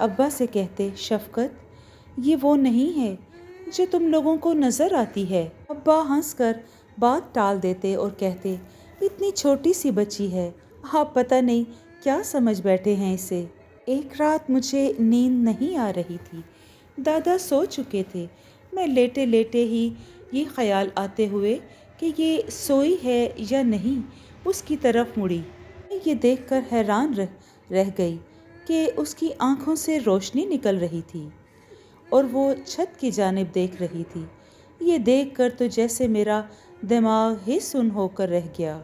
ابا سے کہتے، شفقت، یہ وہ نہیں ہے جو تم لوگوں کو نظر آتی ہے۔ ابا ہنس کر بات ٹال دیتے اور کہتے، اتنی چھوٹی سی بچی ہے، آپ پتہ نہیں کیا سمجھ بیٹھے ہیں اسے۔ ایک رات مجھے نیند نہیں آ رہی تھی، دادا سو چکے تھے۔ میں لیٹے لیٹے ہی یہ خیال آتے ہوئے کہ یہ سوئی ہے یا نہیں اس کی طرف مڑی۔ میں یہ دیکھ کر حیران رہ گئی کہ اس کی آنکھوں سے روشنی نکل رہی تھی اور وہ چھت کی جانب دیکھ رہی تھی۔ یہ دیکھ کر تو جیسے میرا دماغ ہی سن ہو کر رہ گیا۔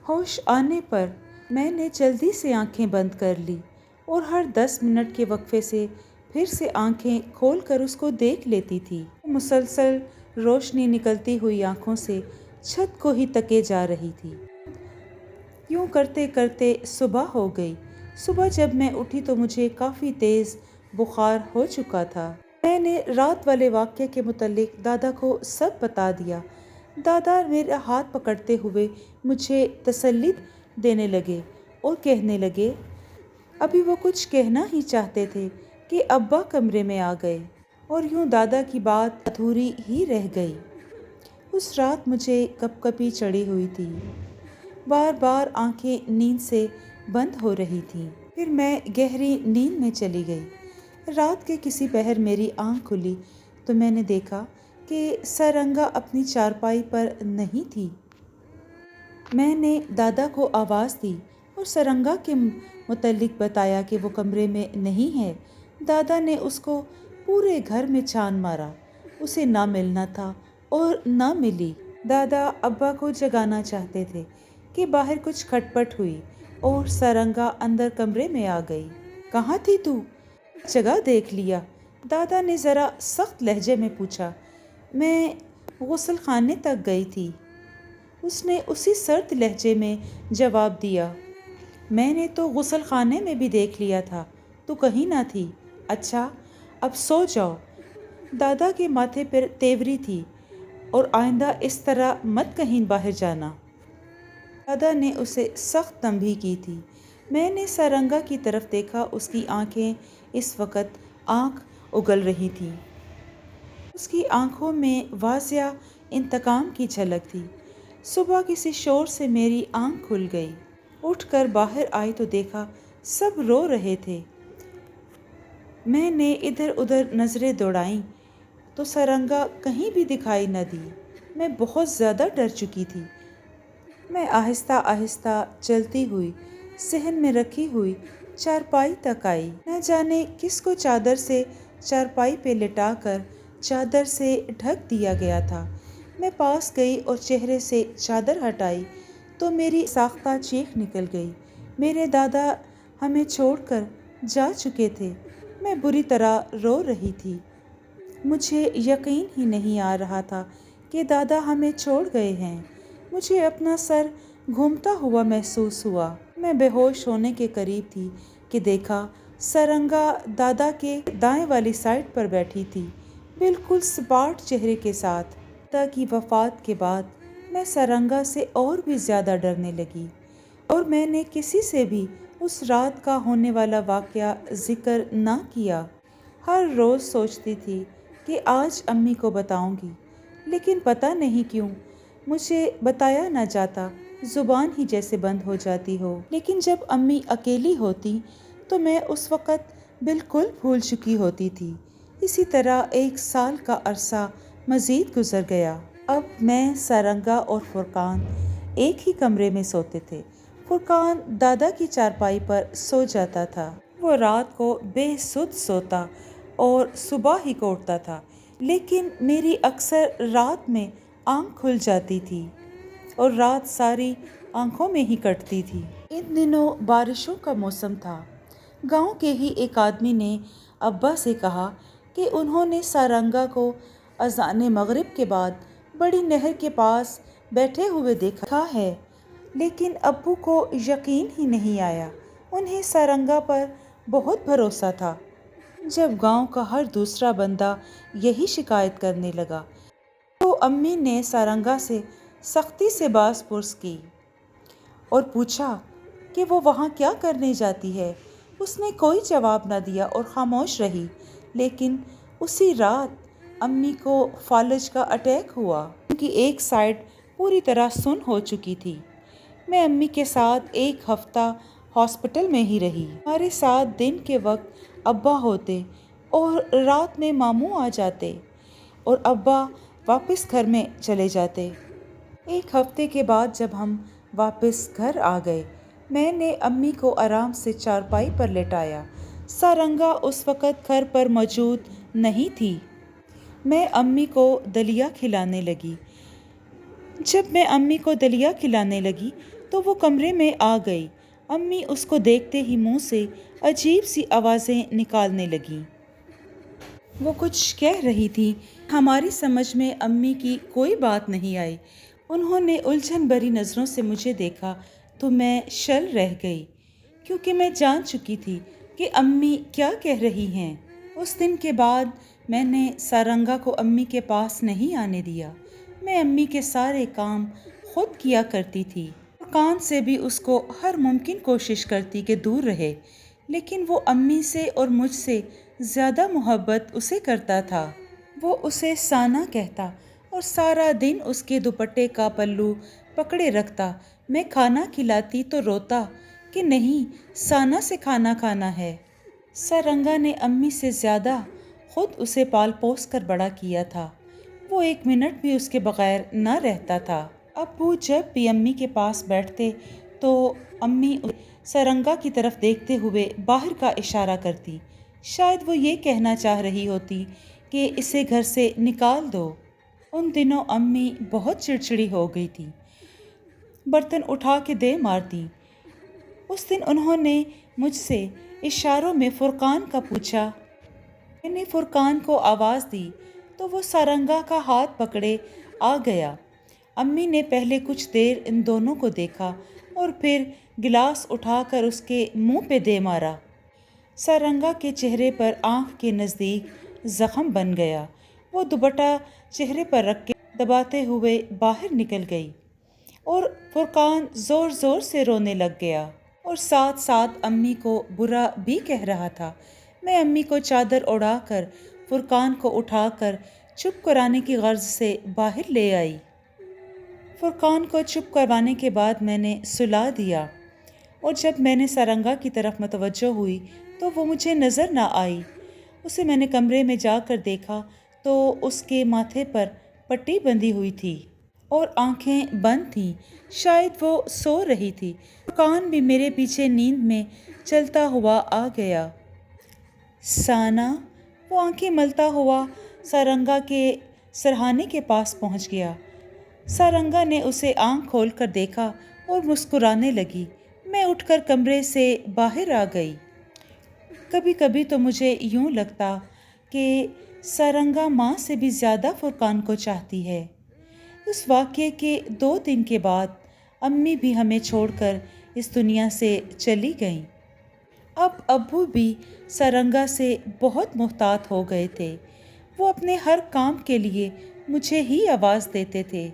ہوش آنے پر میں نے جلدی سے آنکھیں بند کر لی اور ہر 10 منٹ کے وقفے سے پھر سے آنکھیں کھول کر اس کو دیکھ لیتی تھی۔ مسلسل روشنی نکلتی ہوئی آنکھوں سے چھت کو ہی تکے جا رہی تھی۔ یوں کرتے کرتے صبح ہو گئی۔ صبح جب میں اٹھی تو مجھے کافی تیز بخار ہو چکا تھا۔ میں نے رات والے واقعے کے متعلق دادا کو سب بتا دیا۔ دادا میرا ہاتھ پکڑتے ہوئے مجھے تسلی دینے لگے اور کہنے لگے، ابھی وہ کچھ کہنا ہی چاہتے تھے کہ ابا کمرے میں آ گئے، اور یوں دادا کی بات ادھوری ہی رہ گئی۔ اس رات مجھے کپ کپی چڑھی ہوئی تھی، بار بار آنکھیں نیند سے بند ہو رہی تھیں۔ پھر میں گہری نیند میں چلی گئی۔ رات کے کسی پہر میری آنکھ کھلی تو میں نے دیکھا کہ سارنگا اپنی چارپائی پر نہیں تھی۔ میں نے دادا کو آواز دی اور سارنگا کے متعلق بتایا کہ وہ کمرے میں نہیں ہے۔ دادا نے اس کو پورے گھر میں چھان مارا، اسے نہ ملنا تھا اور نہ ملی۔ دادا ابا کو جگانا چاہتے تھے کہ باہر کچھ کھٹ پٹ ہوئی اور سارنگا اندر کمرے میں آ گئی۔ کہاں تھی تو؟ جگہ دیکھ لیا؟ دادا نے ذرا سخت لہجے میں پوچھا۔ میں غسل خانے تک گئی تھی، اس نے اسی سرد لہجے میں جواب دیا۔ میں نے تو غسل خانے میں بھی دیکھ لیا تھا، تو کہیں نہ تھی۔ اچھا، اب سو جاؤ۔ دادا کے ماتھے پر تیوری تھی، اور آئندہ اس طرح مت کہیں باہر جانا۔ دادا نے اسے سخت تنبیہ کی تھی۔ میں نے سارنگا کی طرف دیکھا، اس کی آنکھیں اس وقت آگ اگل رہی تھیں۔ اس کی آنکھوں میں واضح انتقام کی جھلک تھی۔ صبح کسی شور سے میری آنکھ کھل گئی۔ اٹھ کر باہر آئی تو دیکھا سب رو رہے تھے۔ میں نے ادھر ادھر نظریں دوڑائیں تو سارنگا کہیں بھی دکھائی نہ دی۔ میں بہت زیادہ ڈر چکی تھی۔ میں آہستہ آہستہ چلتی ہوئی صحن میں رکھی ہوئی چارپائی تک آئی۔ نہ جانے کس کو چادر سے چارپائی پہ لٹا کر چادر سے ڈھک دیا گیا تھا۔ میں پاس گئی اور چہرے سے چادر ہٹائی تو میری ساختہ چیخ نکل گئی۔ میرے دادا ہمیں چھوڑ کر جا چکے تھے۔ میں بری طرح رو رہی تھی۔ مجھے یقین ہی نہیں آ رہا تھا کہ دادا ہمیں چھوڑ گئے ہیں۔ مجھے اپنا سر گھومتا ہوا محسوس ہوا۔ میں بے ہوش ہونے کے قریب تھی کہ دیکھا سارنگا دادا کے دائیں والی سائیڈ پر بیٹھی تھی، بالکل سپاٹ چہرے کے ساتھ۔ دادا کی وفات کے بعد میں سارنگا سے اور بھی زیادہ ڈرنے لگی، اور میں نے کسی سے بھی اس رات کا ہونے والا واقعہ ذکر نہ کیا۔ ہر روز سوچتی تھی کہ آج امی کو بتاؤں گی، لیکن پتہ نہیں کیوں مجھے بتایا نہ جاتا، زبان ہی جیسے بند ہو جاتی ہو۔ لیکن جب امی اکیلی ہوتی تو میں اس وقت بالکل بھول چکی ہوتی تھی۔ اسی طرح 1 سال کا عرصہ مزید گزر گیا۔ اب میں، سارنگا اور فرقان ایک ہی کمرے میں سوتے تھے۔ فرقان دادا کی چارپائی پر سو جاتا تھا۔ وہ رات کو بے سدھ سوتا اور صبح ہی کو اٹھتا تھا، لیکن میری اکثر رات میں آنکھ کھل جاتی تھی اور رات ساری آنکھوں میں ہی کٹتی تھی۔ ان دنوں بارشوں کا موسم تھا۔ گاؤں کے ہی ایک آدمی نے ابا سے کہا کہ انہوں نے سارنگا کو اذان مغرب کے بعد بڑی نہر کے پاس بیٹھے ہوئے دیکھا ہے، لیکن ابو کو یقین ہی نہیں آیا۔ انہیں سارنگا پر بہت بھروسہ تھا۔ جب گاؤں کا ہر دوسرا بندہ یہی شکایت کرنے لگا تو امی نے سارنگا سے سختی سے باز پرس کی اور پوچھا کہ وہ وہاں کیا کرنے جاتی ہے۔ اس نے کوئی جواب نہ دیا اور خاموش رہی۔ لیکن اسی رات امی کو فالج کا اٹیک ہوا۔ ان کی ایک سائیڈ پوری طرح سن ہو چکی تھی۔ میں امی کے ساتھ ایک ہفتہ ہاسپٹل میں ہی رہی۔ ہمارے ساتھ دن کے وقت ابا ہوتے اور رات میں ماموں آ جاتے اور ابا واپس گھر میں چلے جاتے۔ ایک ہفتے کے بعد جب ہم واپس گھر آ گئے، میں نے امی کو آرام سے چارپائی پر لٹایا۔ سارنگا اس وقت گھر پر موجود نہیں تھی۔ میں امی کو دلیا کھلانے لگی۔ جب میں امی کو دلیا کھلانے لگی تو وہ کمرے میں آ گئی۔ امی اس کو دیکھتے ہی منہ سے عجیب سی آوازیں نکالنے لگیں۔ وہ کچھ کہہ رہی تھی۔ ہماری سمجھ میں امی کی کوئی بات نہیں آئی۔ انہوں نے الجھن بھری نظروں سے مجھے دیکھا تو میں شل رہ گئی، کیونکہ میں جان چکی تھی کہ امی کیا کہہ رہی ہیں۔ اس دن کے بعد میں نے سارنگا کو امی کے پاس نہیں آنے دیا۔ میں امی کے سارے کام خود کیا کرتی تھی۔ کان سے بھی اس کو ہر ممکن کوشش کرتی کہ دور رہے، لیکن وہ امی سے اور مجھ سے زیادہ محبت اسے کرتا تھا۔ وہ اسے سانا کہتا اور سارا دن اس کے دوپٹے کا پلو پکڑے رکھتا۔ میں کھانا کھلاتی تو روتا کہ نہیں، سانا سے کھانا کھانا ہے۔ سارنگا نے امی سے زیادہ خود اسے پال پوس کر بڑا کیا تھا۔ وہ ایک منٹ بھی اس کے بغیر نہ رہتا تھا۔ ابو جب بھی امی کے پاس بیٹھتے تو امی سارنگا کی طرف دیکھتے ہوئے باہر کا اشارہ کرتی۔ شاید وہ یہ کہنا چاہ رہی ہوتی کہ اسے گھر سے نکال دو۔ ان دنوں امی بہت چڑچڑی ہو گئی تھی، برتن اٹھا کے دے مارتی۔ اس دن انہوں نے مجھ سے اشاروں میں فرقان کا پوچھا۔ میں نے فرقان کو آواز دی تو وہ سارنگا کا ہاتھ پکڑے آ گیا۔ امی نے پہلے کچھ دیر ان دونوں کو دیکھا اور پھر گلاس اٹھا کر اس کے منہ پہ دے مارا۔ سارنگا کے چہرے پر آنکھ کے نزدیک زخم بن گیا۔ وہ دوپٹہ چہرے پر رکھ کے دباتے ہوئے باہر نکل گئی اور فرقان زور زور سے رونے لگ گیا اور ساتھ ساتھ امی کو برا بھی کہہ رہا تھا۔ میں امی کو چادر اڑا کر فرقان کو اٹھا کر چپ کرانے کی غرض سے باہر لے آئی۔ فرقان کو چپ کروانے کے بعد میں نے سلا دیا اور جب میں نے سارنگا کی طرف متوجہ ہوئی تو وہ مجھے نظر نہ آئی۔ اسے میں نے کمرے میں جا کر دیکھا تو اس کے ماتھے پر پٹی بندھی ہوئی تھی اور آنکھیں بند تھیں، شاید وہ سو رہی تھی۔ فرقان بھی میرے پیچھے نیند میں چلتا ہوا آ گیا۔ سانا، وہ آنکھیں ملتا ہوا سارنگا کے سرہانے کے پاس پہنچ گیا۔ سارنگا نے اسے آنکھ کھول کر دیکھا اور مسکرانے لگی۔ میں اٹھ کر کمرے سے باہر آ گئی۔ کبھی کبھی تو مجھے یوں لگتا کہ سارنگا ماں سے بھی زیادہ فرقان کو چاہتی ہے۔ اس واقعے کے 2 دن کے بعد امی بھی ہمیں چھوڑ کر اس دنیا سے چلی گئیں۔ اب ابو بھی سارنگا سے بہت محتاط ہو گئے تھے۔ وہ اپنے ہر کام کے لیے مجھے ہی آواز دیتے تھے۔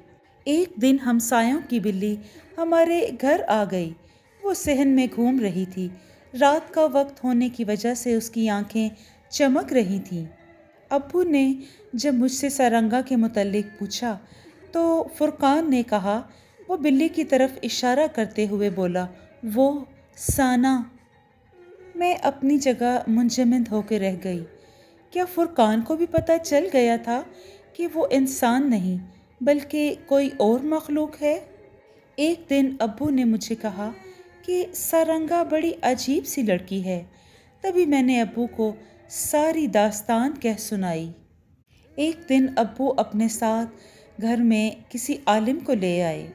ایک دن ہمسایوں کی بلی ہمارے گھر آ گئی۔ وہ صحن میں گھوم رہی تھی۔ رات کا وقت ہونے کی وجہ سے اس کی آنکھیں چمک رہی تھیں۔ ابو نے جب مجھ سے سارنگا کے متعلق پوچھا تو فرقان نے کہا، وہ بلی کی طرف اشارہ کرتے ہوئے بولا، وہ سانا۔ میں اپنی جگہ منجمد ہو کے رہ گئی۔ کیا فرقان کو بھی پتہ چل گیا تھا کہ وہ انسان نہیں بلکہ کوئی اور مخلوق ہے؟ ایک دن ابو نے مجھے کہا کہ سارنگا بڑی عجیب سی لڑکی ہے۔ تبھی میں نے ابو کو ساری داستان کہہ سنائی۔ ایک دن ابو اپنے ساتھ گھر میں کسی عالم کو لے آئے۔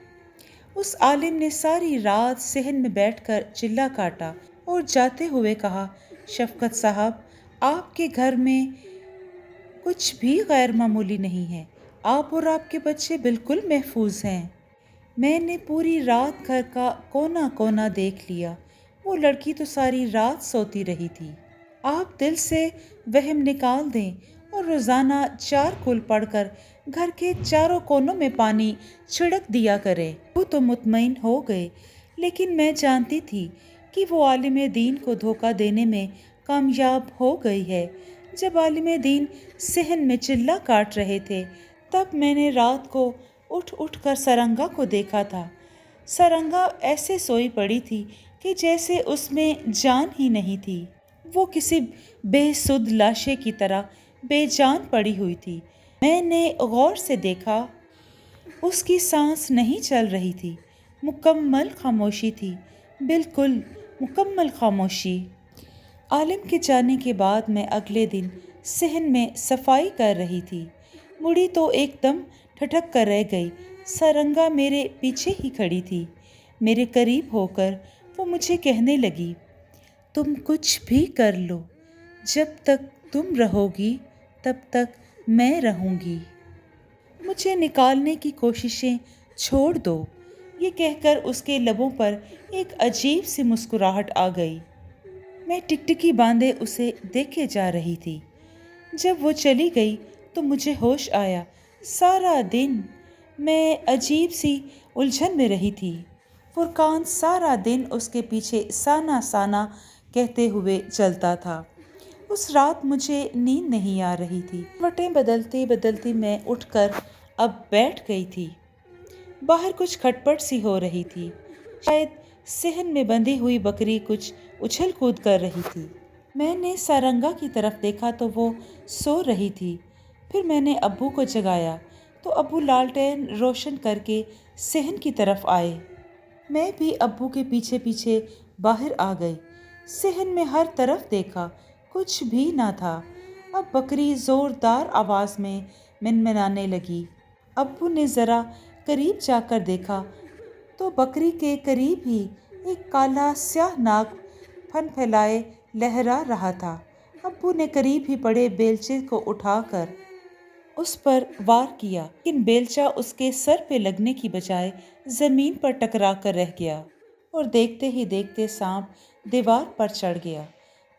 اس عالم نے ساری رات صحن میں بیٹھ کر چلہ کاٹا اور جاتے ہوئے کہا، شفقت صاحب، آپ کے گھر میں کچھ بھی غیر معمولی نہیں ہے۔ آپ اور آپ کے بچے بالکل محفوظ ہیں۔ میں نے پوری رات گھر کا کونا کونا دیکھ لیا۔ وہ لڑکی تو ساری رات سوتی رہی تھی۔ آپ دل سے وہم نکال دیں اور روزانہ 4 کل پڑھ کر گھر کے چاروں کونوں میں پانی چھڑک دیا کریں۔ وہ تو مطمئن ہو گئے، لیکن میں جانتی تھی کہ وہ عالم دین کو دھوکہ دینے میں کامیاب ہو گئی ہے۔ جب عالم دین صحن میں چلہ کاٹ رہے تھے تب میں نے رات کو اٹھ اٹھ کر سرنگا کو دیکھا تھا۔ سرنگا ایسے سوئی پڑی تھی کہ جیسے اس میں جان ہی نہیں تھی۔ وہ کسی بے سدھ لاشے کی طرح بے جان پڑی ہوئی تھی۔ میں نے غور سے دیکھا، اس کی سانس نہیں چل رہی تھی۔ مکمل خاموشی تھی، بالکل مکمل خاموشی۔ عالم کے جانے کے بعد میں اگلے دن صحن میں صفائی کر رہی تھی، مڑی تو ایک دم ٹھٹک کر رہ گئی۔ سرنگا میرے پیچھے ہی کھڑی تھی۔ میرے قریب ہو کر وہ مجھے کہنے لگی، تم کچھ بھی کر لو، جب تک تم رہو گی تب تک میں رہوں گی۔ مجھے نکالنے کی کوششیں چھوڑ دو۔ یہ کہہ کر اس کے لبوں پر ایک عجیب سی مسکراہٹ آ گئی۔ میں ٹکٹکی باندھے اسے دیکھے جا رہی تھی۔ جب وہ چلی گئی تو مجھے ہوش آیا۔ سارا دن میں عجیب سی الجھن میں رہی تھی۔ فرقان سارا دن اس کے پیچھے سانا سانا کہتے ہوئے چلتا تھا۔ اس رات مجھے نیند نہیں آ رہی تھی۔ وٹیں بدلتی بدلتی میں اٹھ کر اب بیٹھ گئی تھی۔ باہر کچھ کھٹپٹ سی ہو رہی تھی، شاید صحن میں بندھی ہوئی بکری کچھ اچھل کود کر رہی تھی۔ میں نے سارنگا کی طرف دیکھا تو وہ سو رہی تھی۔ پھر میں نے ابو کو جگایا تو ابو لالٹین روشن کر کے صحن کی طرف آئے۔ میں بھی ابو کے پیچھے پیچھے باہر آ گئی۔ صحن میں ہر طرف دیکھا، کچھ بھی نہ تھا۔ اب بکری زوردار آواز میں منمنانے لگی۔ ابو نے ذرا قریب جا کر دیکھا تو بکری کے قریب ہی ایک کالا سیاہ ناگ پھن پھیلائے لہرا رہا تھا۔ ابو نے قریب ہی پڑے بیلچے کو اٹھا کر اس پر وار کیا، لیکن بیلچہ اس کے سر پہ لگنے کی بجائے زمین پر ٹکرا کر رہ گیا اور دیکھتے ہی دیکھتے سانپ دیوار پر چڑھ گیا۔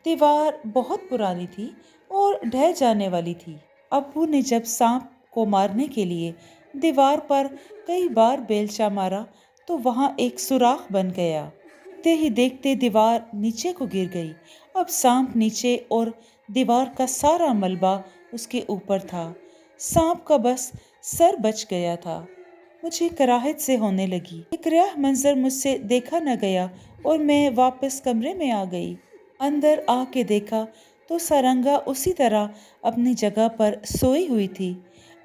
دیوار بہت پرانی تھی اور ڈھہ جانے والی تھی۔ ابو نے جب سانپ کو مارنے کے لیے دیوار پر کئی بار بیلچہ مارا تو وہاں ایک سوراخ بن گیا۔ دیکھتے ہی دیکھتے دیوار نیچے کو گر گئی۔ اب سانپ نیچے اور دیوار کا سارا ملبہ اس کے اوپر تھا۔ سانپ کا بس سر بچ گیا تھا۔ مجھے کراہت سے ہونے لگی۔ یہ کریہ منظر مجھ سے دیکھا نہ گیا اور میں واپس کمرے میں آ گئی۔ اندر آ کے دیکھا تو سارنگا اسی طرح اپنی جگہ پر سوئی ہوئی تھی۔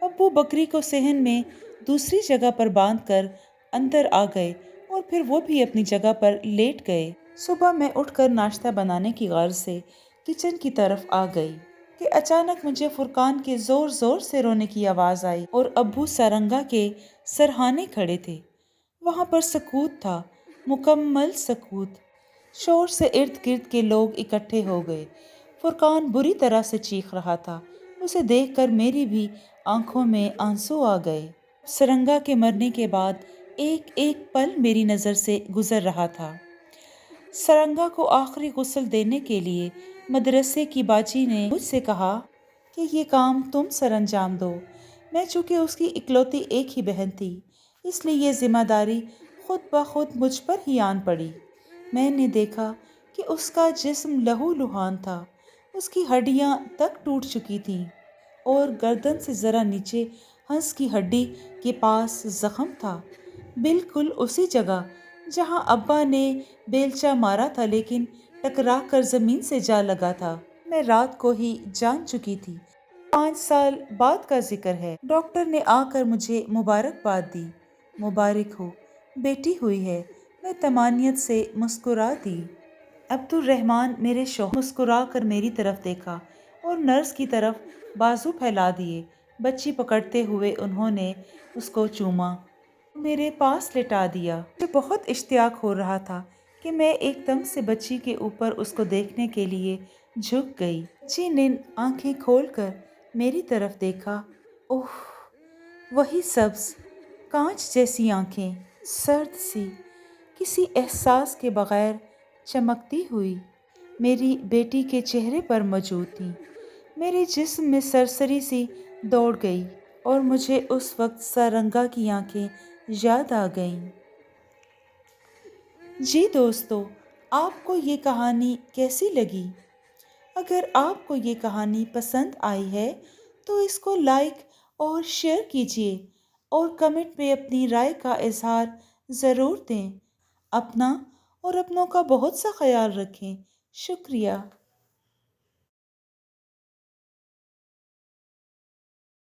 ابو بکری کو صحن میں دوسری جگہ پر باندھ کر اندر آ گئے اور پھر وہ بھی اپنی جگہ پر لیٹ گئے۔ صبح میں اٹھ کر ناشتہ بنانے کی غرض سے کچن کی طرف آ گئی کہ اچانک مجھے فرقان کے زور زور سے رونے کی آواز آئی اور ابو سارنگا کے سرہانے کھڑے تھے۔ وہاں پر سکوت تھا، مکمل سکوت۔ شور سے ارد گرد کے لوگ اکٹھے ہو گئے۔ فرقان بری طرح سے چیخ رہا تھا۔ اسے دیکھ کر میری بھی آنکھوں میں آنسو آ گئے۔ سارنگا کے مرنے کے بعد ایک ایک پل میری نظر سے گزر رہا تھا۔ سارنگا کو آخری غسل دینے کے لیے مدرسے کی باجی نے مجھ سے کہا کہ یہ کام تم سر انجام دو۔ میں چونکہ اس کی اکلوتی ایک ہی بہن تھی، اس لیے یہ ذمہ داری خود بخود مجھ پر ہی آن پڑی۔ میں نے دیکھا کہ اس کا جسم لہو لہان تھا، اس کی ہڈیاں تک ٹوٹ چکی تھیں اور گردن سے ذرا نیچے ہنس کی ہڈی کے پاس زخم تھا، بالکل اسی جگہ جہاں ابا نے بیلچہ مارا تھا لیکن ٹکرا کر زمین سے جا لگا تھا۔ میں رات کو ہی جان چکی تھی۔ 5 سال بعد کا ذکر ہے۔ ڈاکٹر نے آ کر مجھے مبارکباد دی۔ مبارک ہو، بیٹی ہوئی ہے۔ میں طمانینت سے مسکرا دی۔ عبدالرحمن میرے شوہر مسکرا کر میری طرف دیکھا اور نرس کی طرف بازو پھیلا دیے۔ بچی پکڑتے ہوئے انہوں نے اس کو چوما، میرے پاس لٹا دیا۔ مجھے بہت اشتیاق ہو رہا تھا کہ میں ایک دم سے بچی کے اوپر اس کو دیکھنے کے لیے جھک گئی۔ بچی نے آنکھیں کھول کر میری طرف دیکھا۔ اوہ، وہی سبز کانچ جیسی آنکھیں، سرد سی، کسی احساس کے بغیر چمکتی ہوئی، میری بیٹی کے چہرے پر موجود تھیں۔ میرے جسم میں سرسری سی دوڑ گئی اور مجھے اس وقت سارنگا کی آنکھیں یاد آ گئیں۔ جی دوستو، آپ کو یہ کہانی کیسی لگی؟ اگر آپ کو یہ کہانی پسند آئی ہے تو اس کو لائک اور شیئر کیجیے اور کمنٹ میں اپنی رائے کا اظہار ضرور دیں۔ اپنا اور اپنوں کا بہت سا خیال رکھیں۔ شکریہ۔